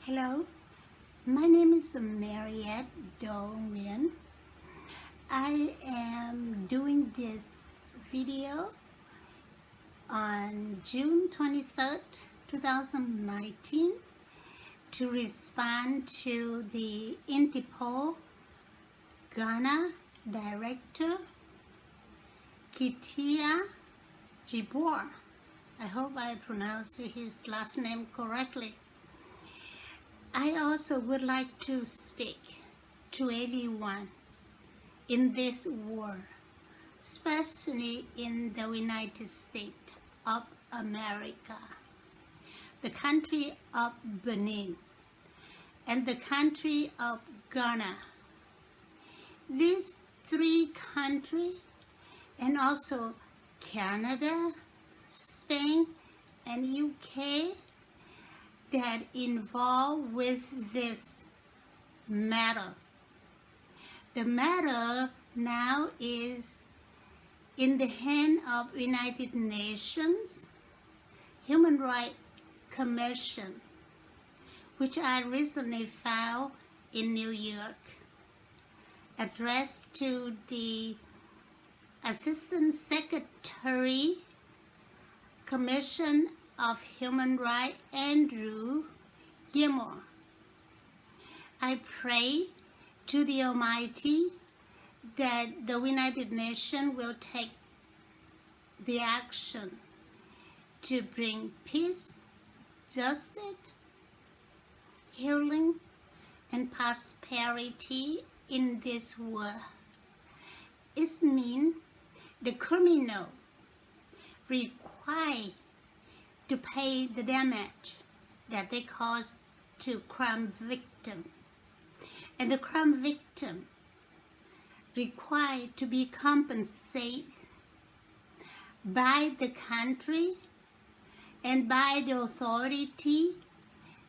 Hello, my name is Mariette Do-Nguyen. I am doing this video on June 23rd, 2019 to respond to the Interpol Ghana Director Kitia Jibor. I hope I pronounced his last name correctly. I also would like to speak to everyone in this world, especially in the United States of America, the country of Benin, and the country of Ghana. These three countries, and also Canada, Spain, and UK, that involved with this matter. The matter now is in the hand of United Nations Human Rights Commission, which I recently found in New York, addressed to the Assistant Secretary Commission of Human Rights, Andrew Gilmore. I pray to the Almighty that the United Nations will take the action to bring peace, justice, healing, and prosperity in this world. It means the criminal required to pay the damage that they caused to crime victim. And the crime victim required to be compensated by the country and by the authority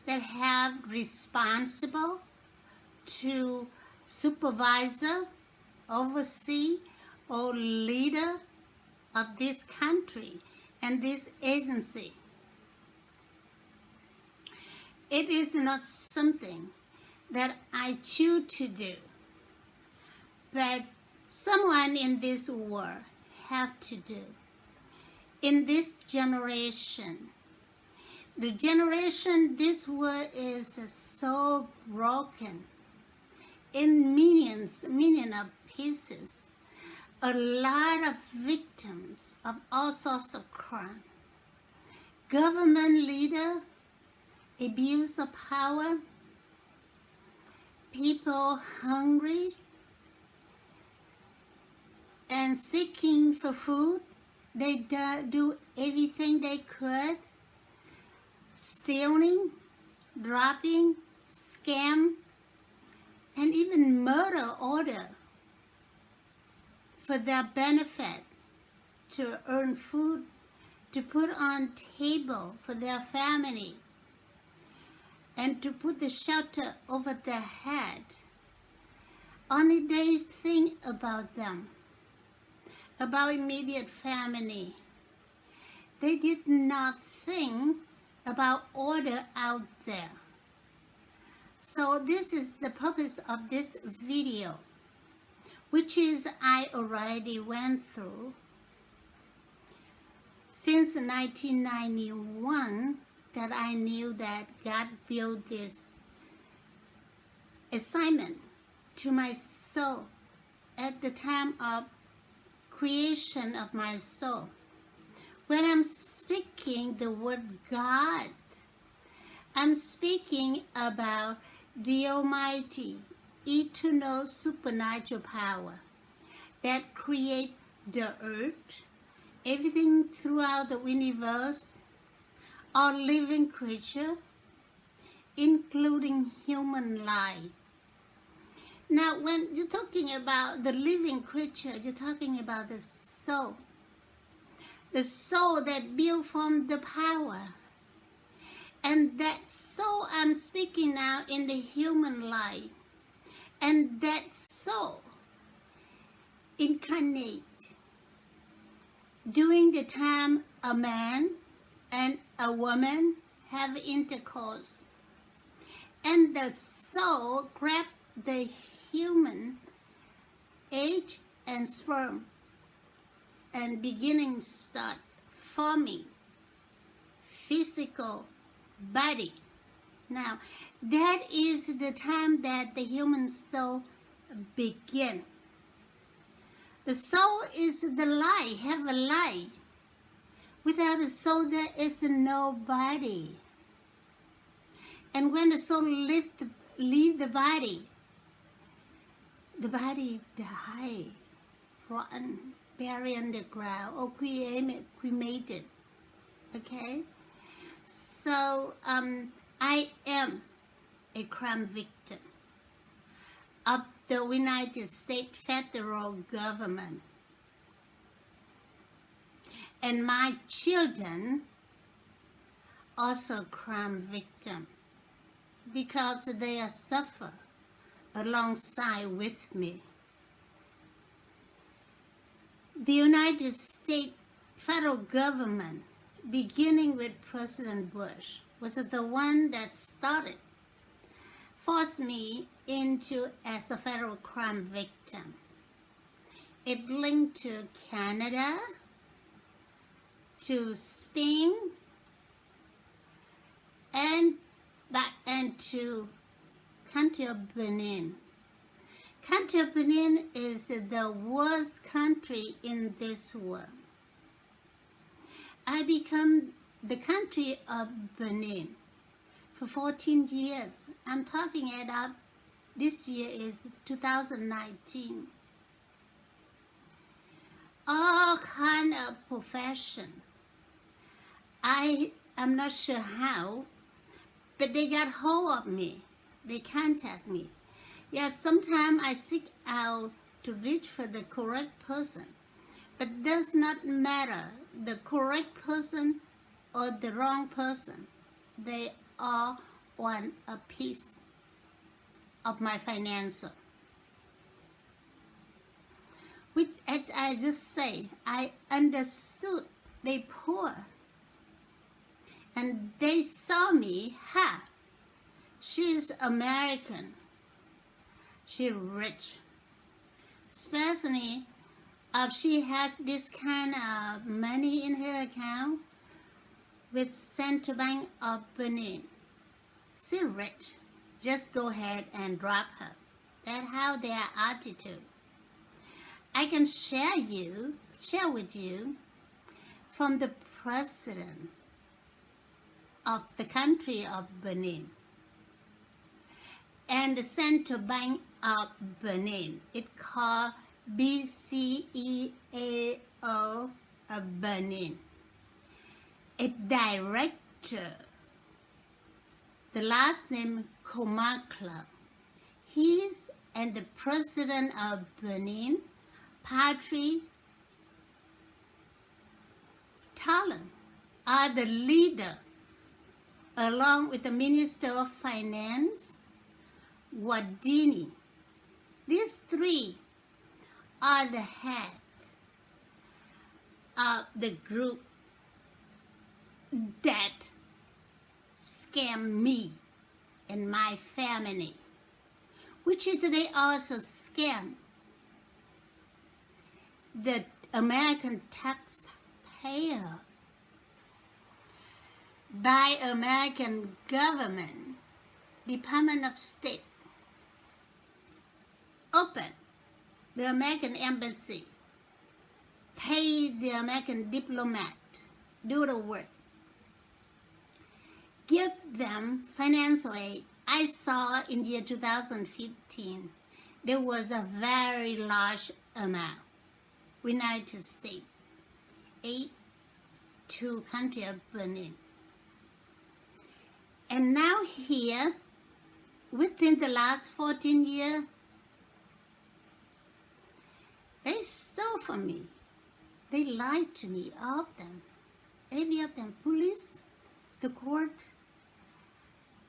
that have responsible to supervisor, oversee, or leader of this country and this agency. It is not something that I choose to do, but someone in this world have to do. In this generation, the generation, this world is so broken in millions of pieces. A lot of victims of all sorts of crime. Government leader, abuse of power, people hungry and seeking for food. They do everything they could, stealing, robbing, scam, and even murder order for their benefit, to earn food, to put on table for their family, and to put the shelter over their head. Only they think about them, about immediate family. They did not think about order out there. So this is the purpose of this video, which is I already went through since 1991, that I knew that God built this assignment to my soul at the time of creation of my soul. When I'm speaking the word God, I'm speaking about the Almighty, eternal supernatural power that creates the earth, everything throughout the universe, all living creature, including human life. Now, when you're talking about the living creature, you're talking about the soul that built from the power. And that soul I'm speaking now in the human life. And that soul incarnate during the time a man and a woman have intercourse. And the soul grabbed the human egg and sperm and beginning start forming physical body. Now, that is the time that the human soul begin. The soul is the light, have a light. Without the soul, there is no body. And when the soul leave the body die, rotten, buried underground, or cremated. Okay? So, I am a crime victim of the United States federal government. And my children also crime victim because they suffer alongside with me. The United States federal government, beginning with President Bush, was the one that forced me into as a federal crime victim. It linked to Canada, to Spain, and to country of Benin. Country of Benin is the worst country in this world. I become the country of Benin for 14 years. I'm talking about this year is 2019. All kind of profession. I am not sure how, but they got hold of me. They contact me. Yes, sometimes I seek out to reach for the correct person, but it does not matter the correct person or the wrong person. They all want a piece of my financial. Which, as I just say, I understood they poor. And they saw me, she's American. She's rich. Especially if she has this kind of money in her account with Central Bank of Benin. She's rich. Just go ahead and drop her. That's how their attitude. I can share with you from the president of the country of Benin and the Central Bank of Benin. It's called BCEAO Benin. A director, the last name Komaclo. He's and the president of Benin Patrice Talon are the leader, along with the Minister of Finance Wadagni. These three are the head of the group that scammed me and my family, which is they also scam the American taxpayer by American government, Department of State, open the American embassy, pay the American diplomat, do the work, give them financial aid. I saw in the year 2015, there was a very large amount. United States, aid to country of Benin. And now here, within the last 14 years, they stole from me. They lied to me, all of them. Every of them, police, the court,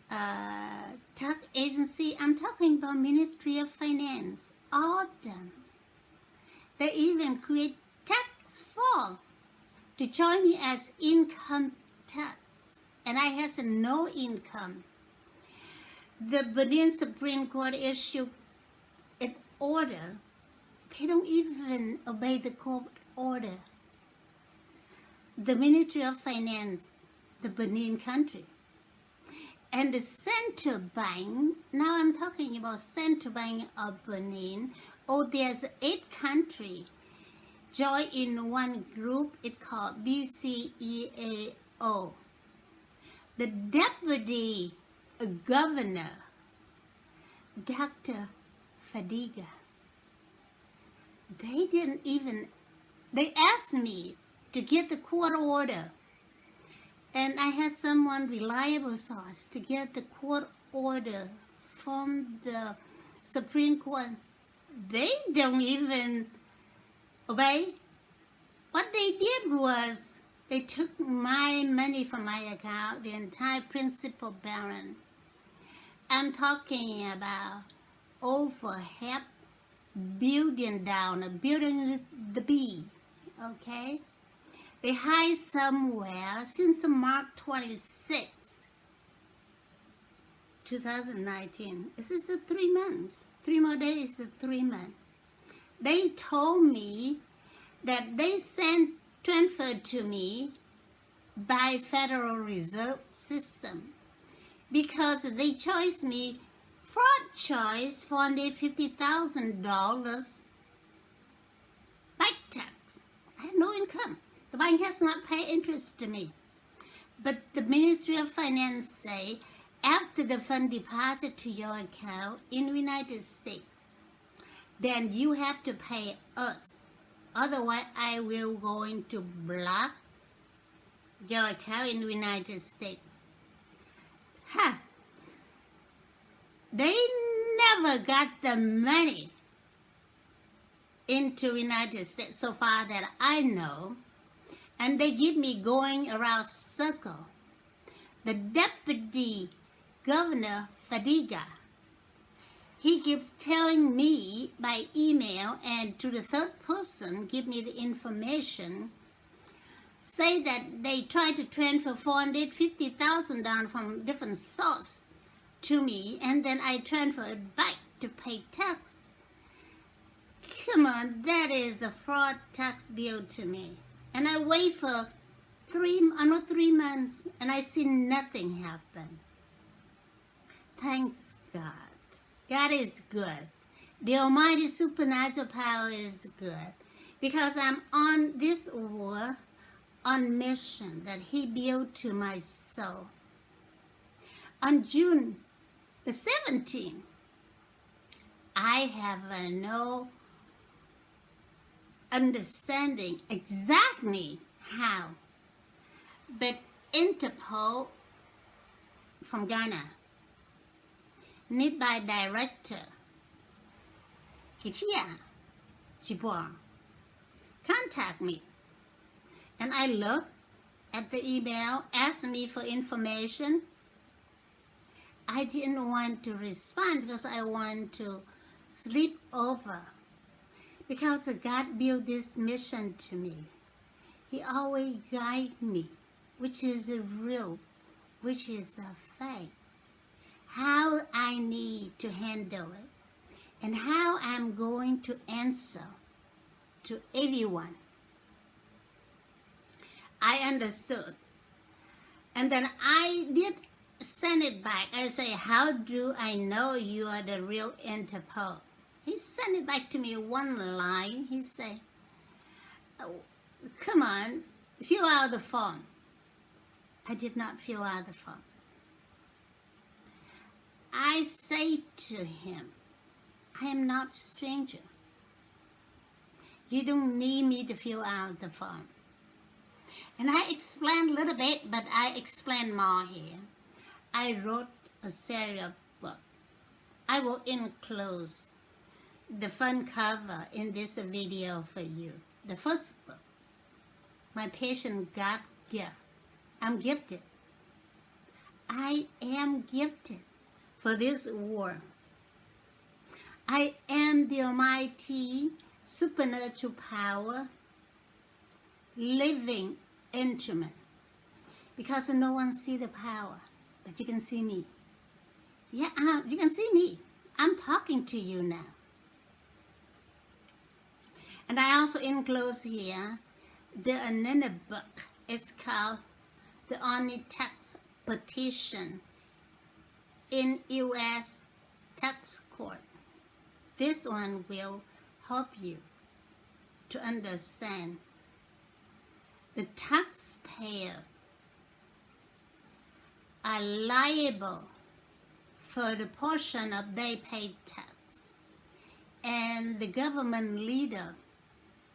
tax agency, I'm talking about Ministry of Finance, all of them. They even create tax fraud to join me as income tax, and I has no income. the Benin Supreme Court issued an order. They don't even obey the court order. The Ministry of Finance, the Benin country, and the Central Bank, now I'm talking about Central Bank of Benin. Oh, there's 8 countries join in one group. It's called BCEAO. The Deputy Governor, Dr. Fadiga, they asked me to get the court order. And I had someone reliable source to get the court order from the Supreme Court. They don't even obey. What they did was they took my money from my account, the entire principal balance. I'm talking about over $500 million, a billion with the B, okay? They hide somewhere since March 26, 2019. This is 3 months. 3 more days to 3 months. They told me that they transferred to me by Federal Reserve System because they charged me fraud charge $450,000 bank tax. I had no income. The bank has not paid interest to me. But the Ministry of Finance say after the fund deposit to your account in the United States, then you have to pay us. Otherwise, I will going to block your account in the United States. They never got the money into the United States so far that I know. And they give me going around circle. The Deputy Governor Fadiga, he keeps telling me by email and to the third person give me the information, say that they try to transfer $450,000 from different source to me, and then I transfer it back to pay tax. Come on, that is a fraud tax bill to me. And I wait for 3 months, and I see nothing happen. Thanks God. God is good. The almighty supernatural power is good. Because I'm on this war, on mission that he built to my soul. On June the 17th, I have no understanding exactly how, but Interpol from Ghana, need by director Hitia Chibor, contact me, and I look at the email, ask me for information. I didn't want to respond because I want to sleep over. Because God built this mission to me. He always guides me, which is a real, which is a fact. How I need to handle it, and how I'm going to answer to everyone. I understood. And then I did send it back. I say, how do I know you are the real Interpol? He sent it back to me one line. He said, oh, come on, fill out the form. I did not fill out the form. I say to him, I am not a stranger. You don't need me to fill out the form. And I explained a little bit, but I explain more here. I wrote a series of books. I will enclose the front cover in this video for you. The first book, My Patient God Gift. I'm gifted. I am gifted for this war. I am the almighty supernatural power living instrument. Because no one see the power, but you can see me. Yeah, you can see me. I'm talking to you now. And I also enclose here another book. It's called The Only Tax Petition in U.S. Tax Court. This one will help you to understand the taxpayer are liable for the portion of they paid tax, and the government leader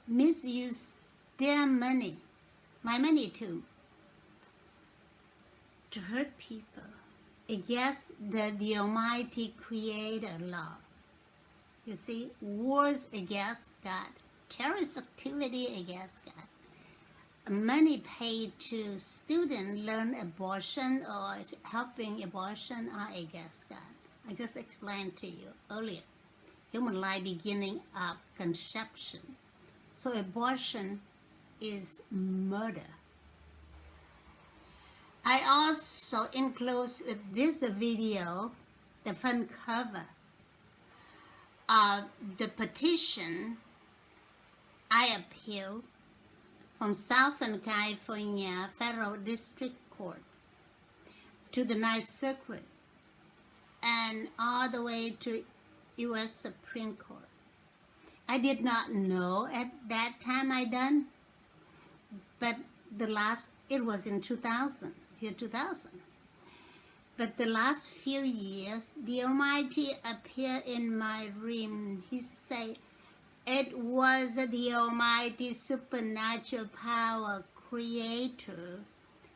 misuse their money, my money too, to hurt people against the Almighty Creator law. You see, wars against God, terrorist activity against God, money paid to students learn abortion or helping abortion are against God. I just explained to you earlier. Human life beginning of conception. So abortion is murder. I also enclose with this video the front cover of the petition I appeal from Southern California Federal District Court to the Ninth Circuit and all the way to U.S. Supreme Court. I did not know at that time I done, but it was in 2000, year 2000. But the last few years, the Almighty appeared in my dream. He said, it was the Almighty supernatural power creator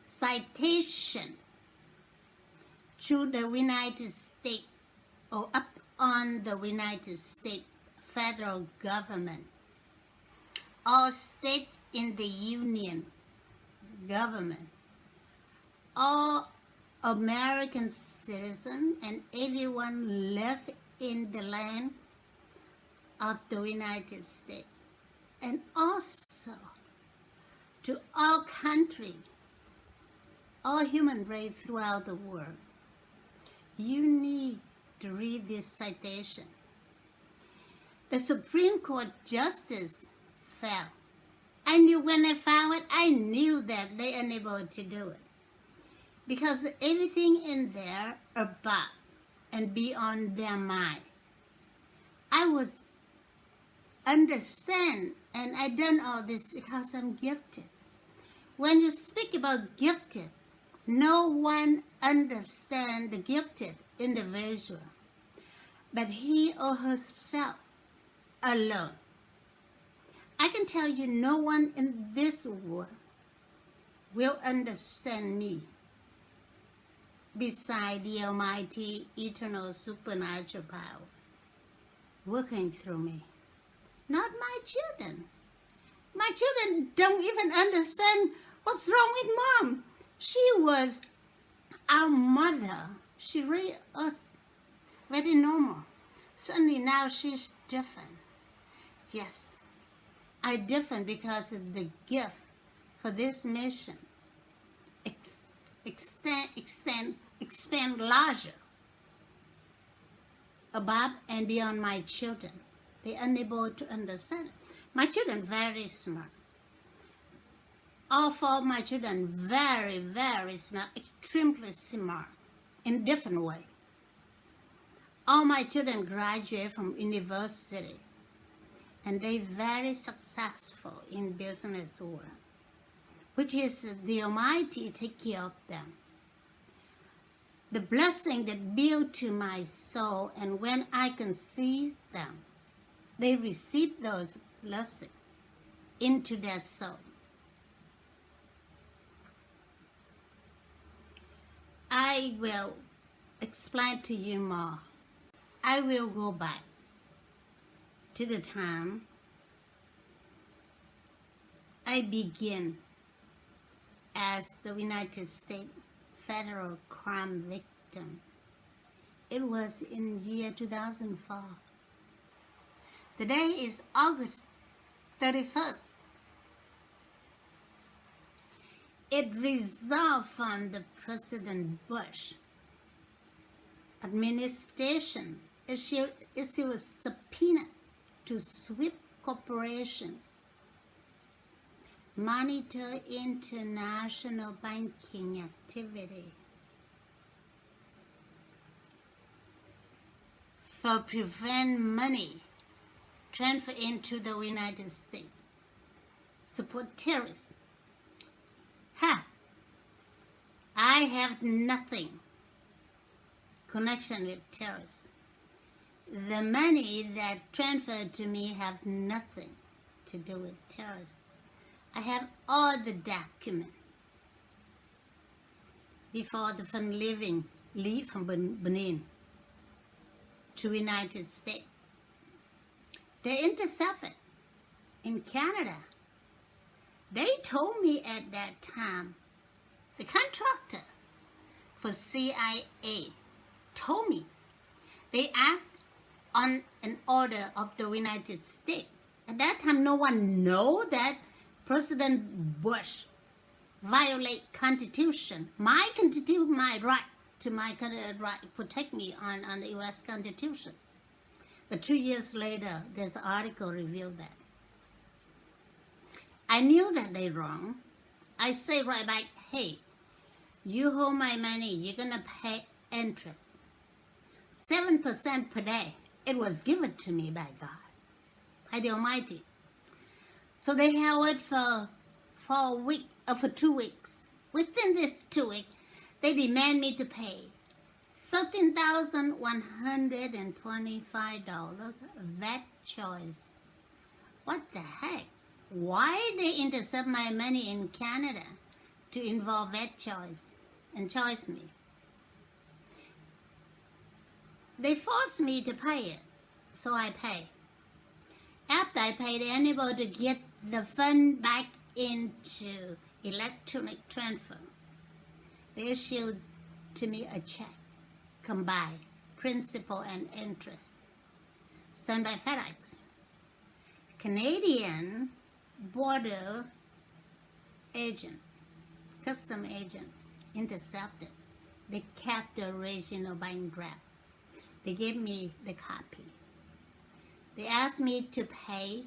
citation to the United States or up on the United States federal government, all state in the union government, all American citizens and everyone left in the land of the United States, and also to all countries, all human race throughout the world. You need to read this citation. The Supreme Court justice fell. I knew when I found it, I knew that they are unable to do it. Because everything in there about and beyond their mind. I was understand, and I done all this because I'm gifted. When you speak about gifted, no one understands the gifted individual, but he or herself alone. I can tell you no one in this world will understand me beside the Almighty, eternal, supernatural power working through me. Not my children. My children don't even understand what's wrong with Mom. She was our mother. She raised us very normal. Suddenly now she's different. Yes, I'm different because of the gift for this mission. Expand larger above and beyond my children. They're unable to understand it. My children very smart. All four of my children very, very smart, extremely smart in different way. All my children graduate from university, and they very successful in business world, which is the Almighty take care of them. The blessing that built to my soul, and when I conceive them, they receive those blessings into their soul. I will explain to you more. I will go back to the time I begin as the United States federal crime victim. It was in year 2004. The day is August 31st. It resolved from the President Bush administration issued a subpoena to SWIFT Corporation, monitor international banking activity, for prevent money transfer into the United States, support terrorists. I have nothing connection with terrorists. The money that transferred to me have nothing to do with terrorists. I have all the documents before the fund leave from Benin to United States. They intercepted in Canada. They told me at that time, the contractor for CIA told me they act on an order of the United States. At that time, no one know that President Bush violate Constitution. My Constitution, my right to my right, protect me on the U.S. Constitution. But 2 years later, there's an article revealed that. I knew that they wrong. I say right back, hey, you hold my money, you're gonna pay interest. 7% per day. It was given to me by God, by the Almighty. So they held it for 2 weeks. Within this 2 weeks, they demand me to pay $13,125 VAT choice. What the heck? Why they intercept my money in Canada to involve VAT choice and choice me? They forced me to pay it, so I pay. After I pay, they're unable to get the fund back into electronic transfer. They issued to me a check, combined principal and interest, sent by FedEx. Canadian border agent, custom agent, intercepted. They kept the original bank draft. They gave me the copy. They asked me to pay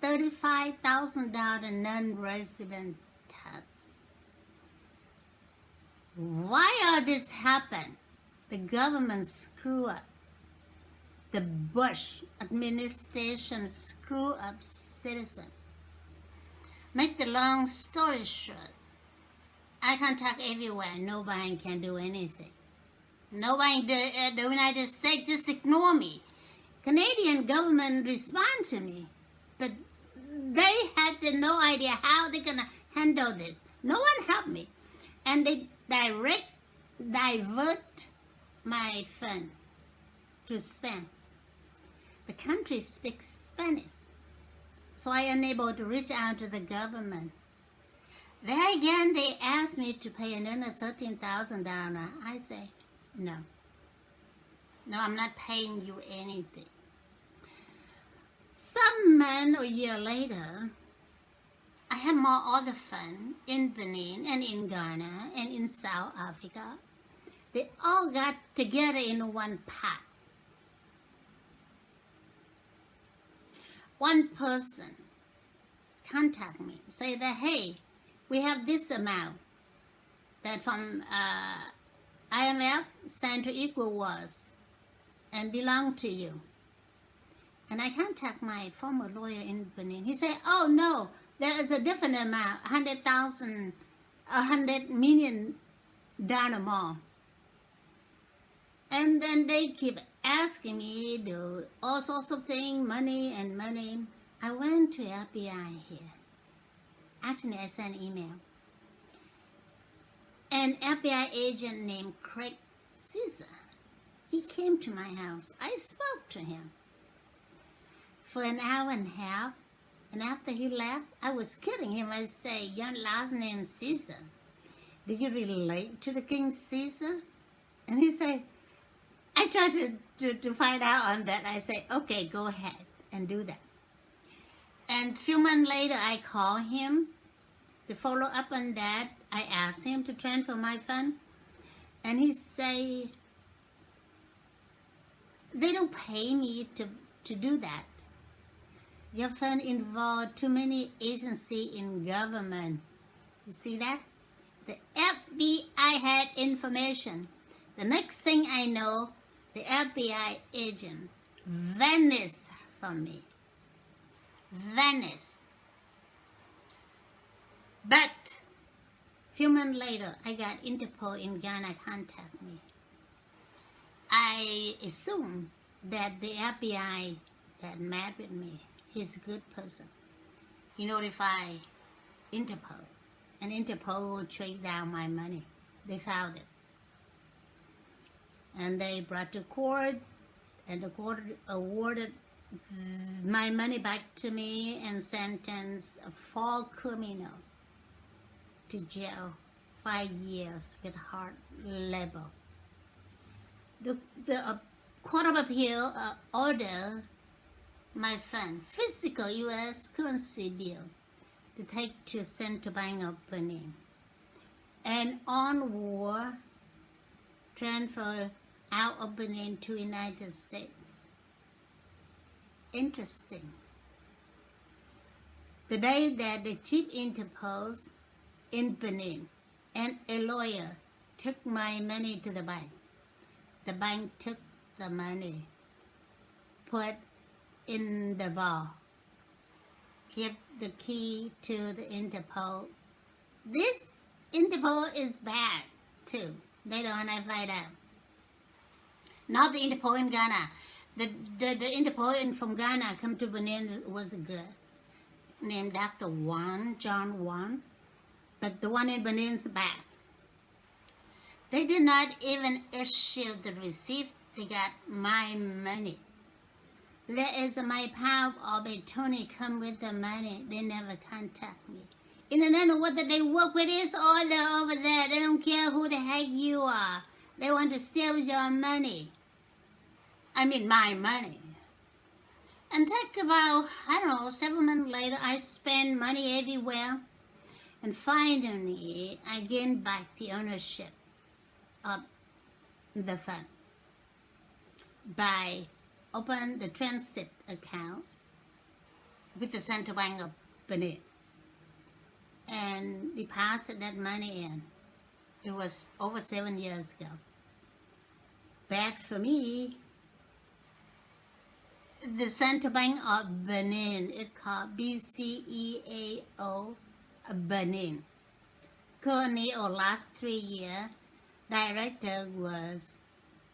$35,000 non-resident tax. Why all this happen? The government screw up. The Bush administration screw up citizen. Make the long story short, I contact everywhere. Nobody can do anything. Nobody, the United States just ignore me. Canadian government respond to me, but they had no idea how they're gonna handle this. No one helped me, and they divert my fund to Spain. The country speaks Spanish, so I unable to reach out to the government. There again, they asked me to pay another $13,000. I say, no, I'm not paying you anything. Some month or year later, I have more other funds in Benin and in Ghana and in South Africa. They all got together in one pot. One person contact me, say that, hey, we have this amount that from IMF sent to ECOWAS and belong to you. And I contact my former lawyer in Benin. He said, oh no, there is a different amount, $100 million more. And then they keep asking me to all sorts of things, money. I went to FBI here. Actually, I sent email. An FBI agent named Craig Caesar, he came to my house. I spoke to him for an hour and a half. And after he left, I was kidding him. I say, your last name Caesar. Do you relate to the King Caesar? And he said, I tried to find out on that. I say, okay, go ahead and do that. And a few months later, I call him to follow up on that. I asked him to transfer my fund. And he say, They don't pay me to do that. Your fund involved too many agencies in government. You see that? The FBI had information. The next thing I know, the FBI agent vanished from me. Vanished. But a few months later, I got Interpol in Ghana contact me. I assume that the FBI that met with me, he's a good person. He notified Interpol, and Interpol will track down my money. They found it. And they brought to court, and the court awarded my money back to me and sentenced 4 criminals to jail 5 years with hard labor. The Court of Appeal ordered my fund, physical U.S. currency bill, to take to Central Bank of Benin, and on war transfer out of Benin to United States. Interesting. The day that the chief interposed in Benin and a lawyer took my money to the bank took the money, put in the vault, give the key to the Interpol. This Interpol is bad too. They don't want to find out. Not the Interpol in Ghana. The Interpol from Ghana come to Benin was good. Named Dr. John Wan. But the one in Benin is bad. They did not even issue the receipt. They got my money. There is my power of attorney come with the money. They never contact me. In another word, that they work with this order over there. They don't care who the heck you are. They want to steal your money. I mean, my money. And talk about, 7 months later, I spend money everywhere. And finally, I gain back the ownership of the fund by open the transit account with the Central Bank of Benin and deposit that money in. It was over 7 years ago. Bad for me. The Central Bank of Benin, it's called BCEAO Benin. Currently, or last 3 years, director was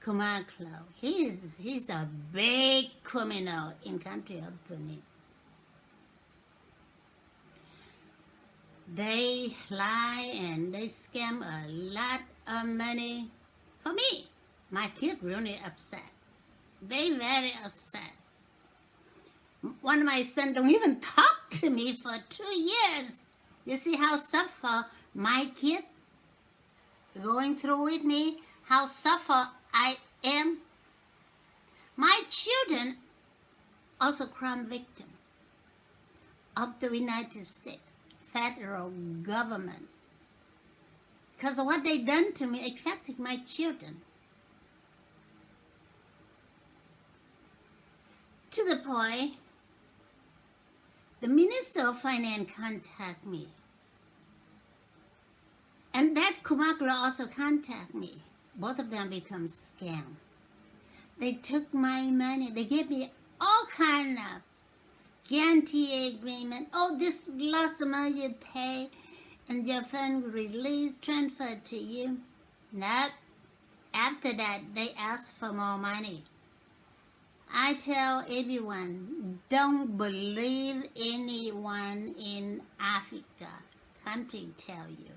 Komaclo. He's a big criminal in country of Benin. They lie and they scam a lot of money. For me, my kid really upset. They very upset. One of my sons don't even talk to me for 2 years. You see how suffer my kid going through with me, how suffer I am. My children also crime victim of the United States federal government because of what they done to me affecting my children. To the point, the Minister of Finance contacted me. And that Komaclo also contacted me. Both of them become scam. They took my money. They gave me all kind of guarantee agreement. Oh, this last amount you pay and your fund release transferred to you. Nope. After that, they asked for more money. I tell everyone, don't believe anyone in Africa country tell you,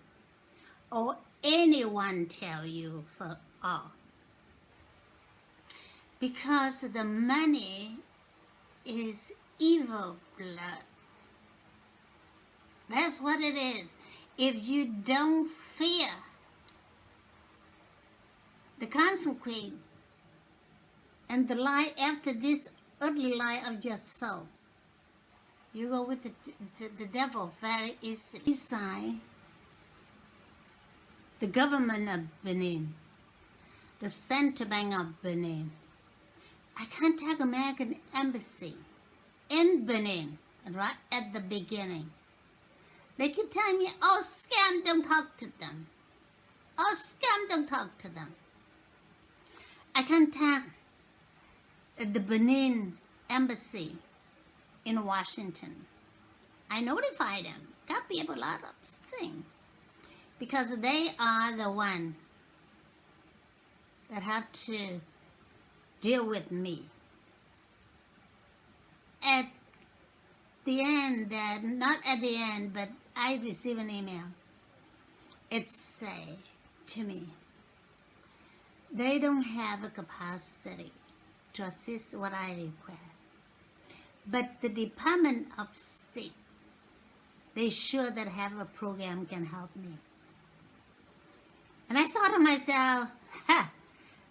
or anyone tell you for all. Because the money is evil blood. That's what it is. If you don't fear the consequence and the lie after this earthly lie of your soul, you go with the devil very easily. Beside the government of Benin, the Central Bank of Benin, I contact American Embassy in Benin right at the beginning. They keep telling me, oh, scam, don't talk to them. Oh, scam, don't talk to them. I contact the Benin Embassy in Washington. I notify them. Got people a lot of things. Because they are the one that have to deal with me. At the end, not at the end, but I receive an email. It say to me, they don't have a capacity to assist what I request. But the Department of State, they sure that have a program can help me. And I thought to myself,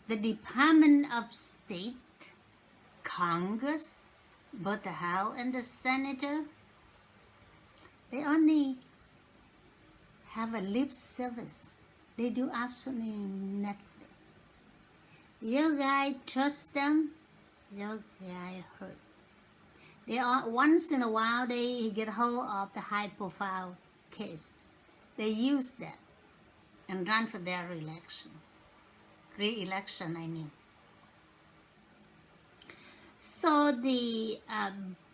the Department of State, Congress, both the House and the Senator, they only have a lip service. They do absolutely nothing. Your guy trust them, your guy hurt. They are, once in a while they get hold of the high profile case. They use that and run for their re-election, I mean. So the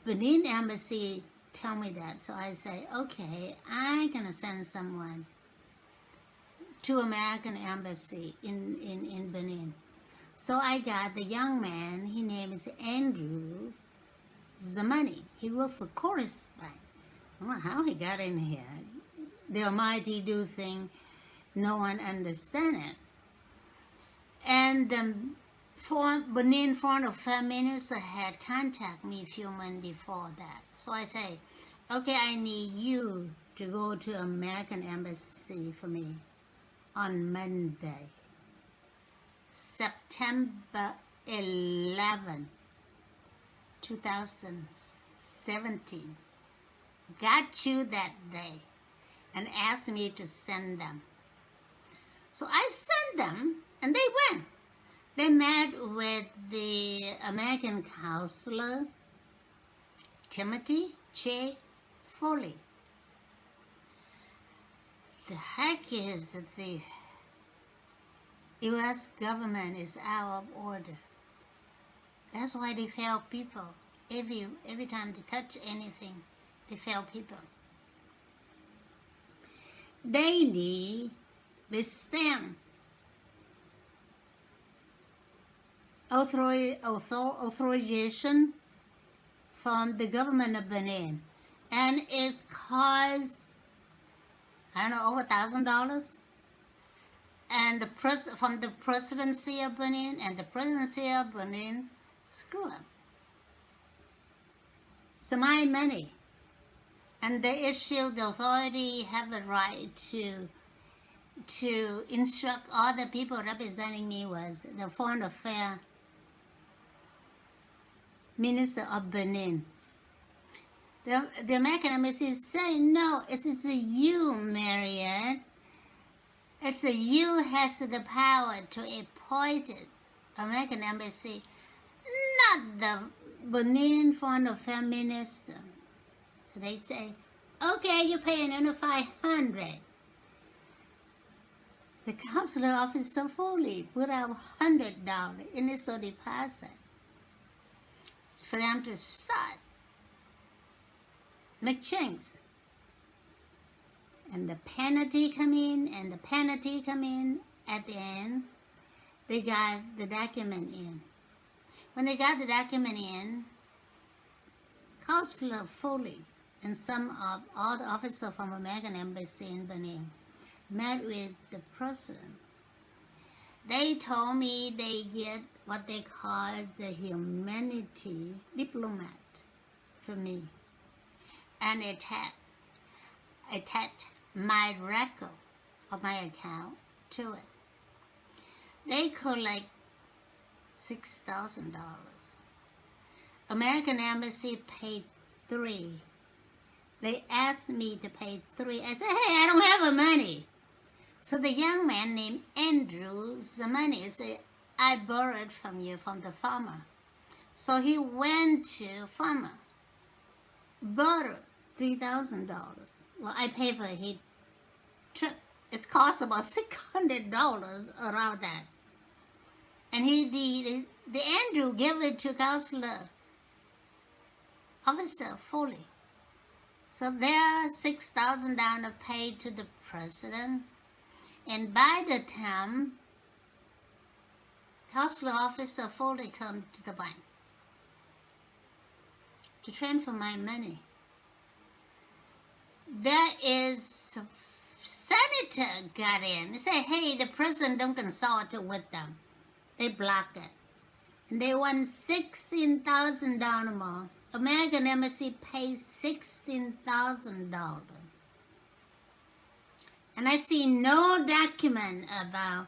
Benin Embassy tell me that. So I say, okay, I'm going to send someone to American Embassy in Benin. So I got the young man, his name is Andrew Zamani. He worked for Correspondent. I don't know how he got in here. The Almighty do thing, no one understand it. And the Benin Foreign Affairs Minister had contacted me a few months before that. So I say, okay, I need you to go to American Embassy for me on Monday, September 11, 2017. Got you that day and asked me to send them. So I sent them and they went. They met with the American counselor, Timothy J. Foley. The heck is that the U.S. government is out of order. That's why they fail people. Every time they touch anything, they fail people. They need the stamp authorization from the government of Benin, and it's cost, I don't know, over $1,000. And from the presidency of Benin, and the presidency of Benin, screw up. It's my money, and the authority have a right to instruct all the people representing me was the Foreign Affairs Minister of Benin. The American Embassy is saying, no, it is you, Mariette. It's you has the power to appoint it, American Embassy, not the Benin Foreign Affairs Minister. So they say, okay, you pay another $500. The consular officer Foley put out $100 initial deposit for them to start make change. And the penalty come in, at the end. They got the document in. When they got the document in, Consular Foley and some of all the officers from American Embassy in Benin met with the president. They told me they get what they call the humanity diplomat for me, and attach my record of my account to it. They collect $6,000. American Embassy paid $3,000. They asked me to pay $3,000. I said, hey, I don't have the money. So the young man named Andrew Zamani said, I borrowed from you, from the farmer. So he went to farmer, borrowed $3,000. Well, I pay for his trip. It's cost about $600 around that. And the Andrew gave it to counselor officer fully. So there, $6,000 paid to the president. And by the time counselor officer fully come to the bank to transfer my money, there is a senator got in. They say, hey, the president don't consult with them. They blocked it. And they want $16,000 more. American Embassy pays $16,000. And I see no document about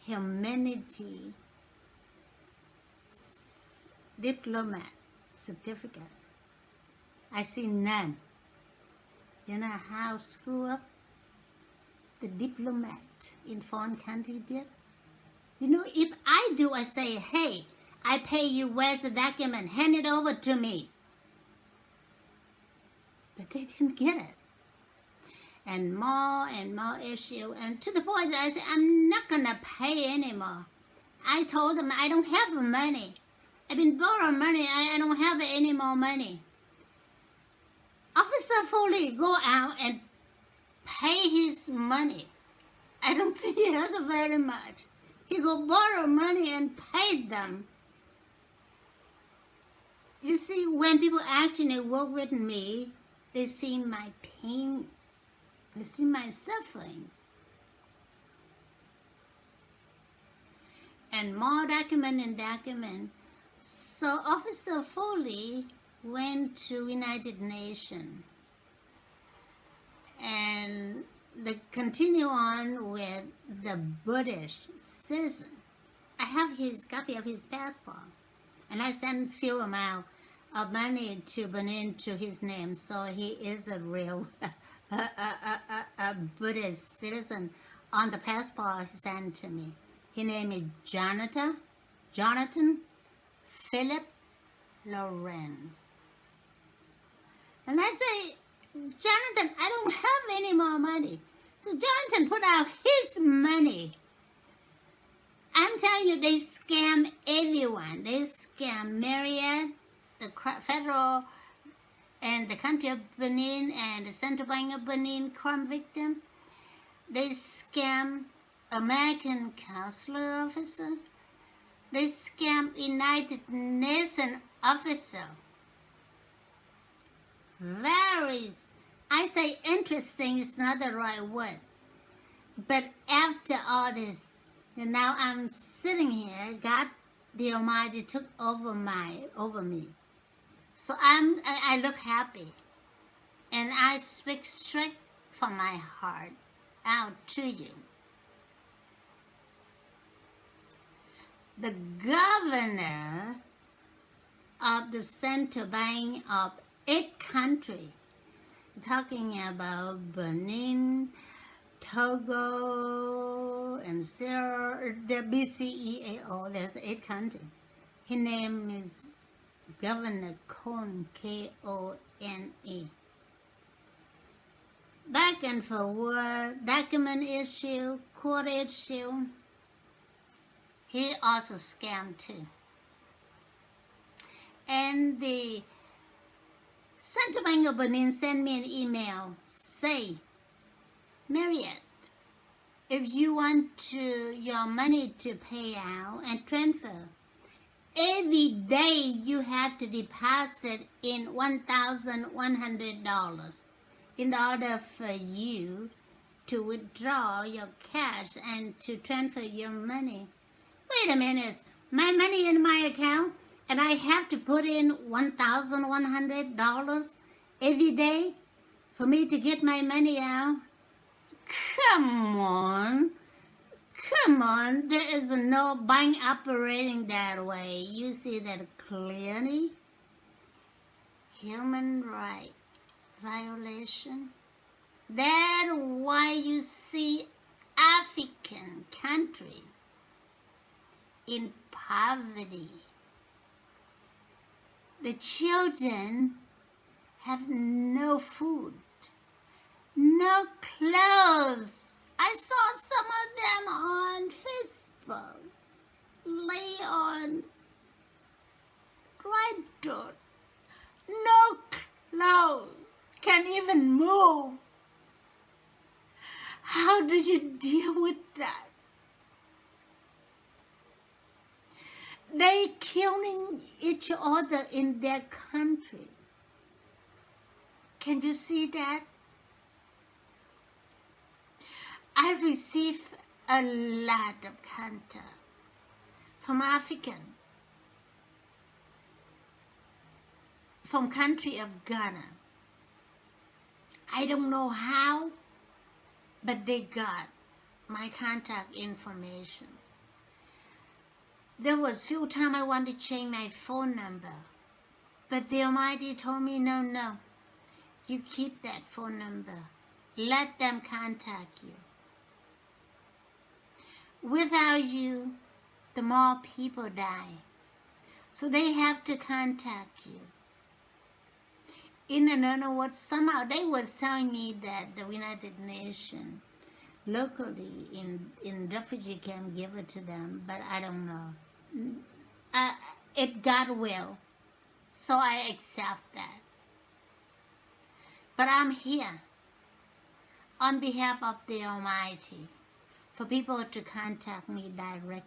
humanity diplomat certificate. I see none. You know how screw up the diplomat in foreign country did? You know, if I do, I say, hey, I pay you, where's the document? Hand it over to me. But they didn't get it. And more issue. And to the point that I said, I'm not going to pay anymore. I told them I don't have money. I've been borrowing money. I don't have any more money. Officer Foley go out and pay his money. I don't think he has very much. He go borrow money and pay them. You see, when people actually work with me, they see my pain. They see my suffering. And more document. So Officer Foley went to United Nations. And they continue on with the British citizen. I have his copy of his passport. And I sent few amount of money to Benin to his name. So he is a real British citizen on the passport he sent to me. His name is Jonathan Philip Loren. And I say, Jonathan, I don't have any more money. So Jonathan put out his money. I'm telling you, they scam everyone. They scam Mariette, the federal and the country of Benin and the Central Bank of Benin crime victim. They scam American consular officer. They scam United Nations officer. Very, I say interesting is not the right word. But after all this, and now I'm sitting here, God the Almighty took over me. So I look happy. And I speak straight from my heart out to you. The governor of the Central Bank of 8 countries, talking about Benin, Togo, and the BCEAO, there's 8 countries. His name is Governor Kone, K-O-N-E. Back and forward, document issue, court issue. He also scammed too. And the Central Bank of Benin sent me an email, say, Mariette, if you want your money to pay out and transfer, every day you have to deposit in $1,100 in order for you to withdraw your cash and to transfer your money. Wait a minute, my money in my account and I have to put in $1,100 every day for me to get my money out? Come on, there is no bank operating that way. You see that clearly? Human right violation. That's why you see African country in poverty. The children have no food, no clothes. I saw some of them on Facebook lay on dry dirt, no clothes, can't even move. How did you deal with that? They killing each other in their country. Can you see that? I receive a lot of contact from African, from country of Ghana. I don't know how, but they got my contact information. There was few times I wanted to change my phone number, but the Almighty told me, no, you keep that phone number. Let them contact you. Without you, the more people die. So they have to contact you. In another words, somehow they were telling me that the United Nations locally in refugee camp give it to them, but I don't know. It got well, so I accept that. But I'm here on behalf of the Almighty for people to contact me directly.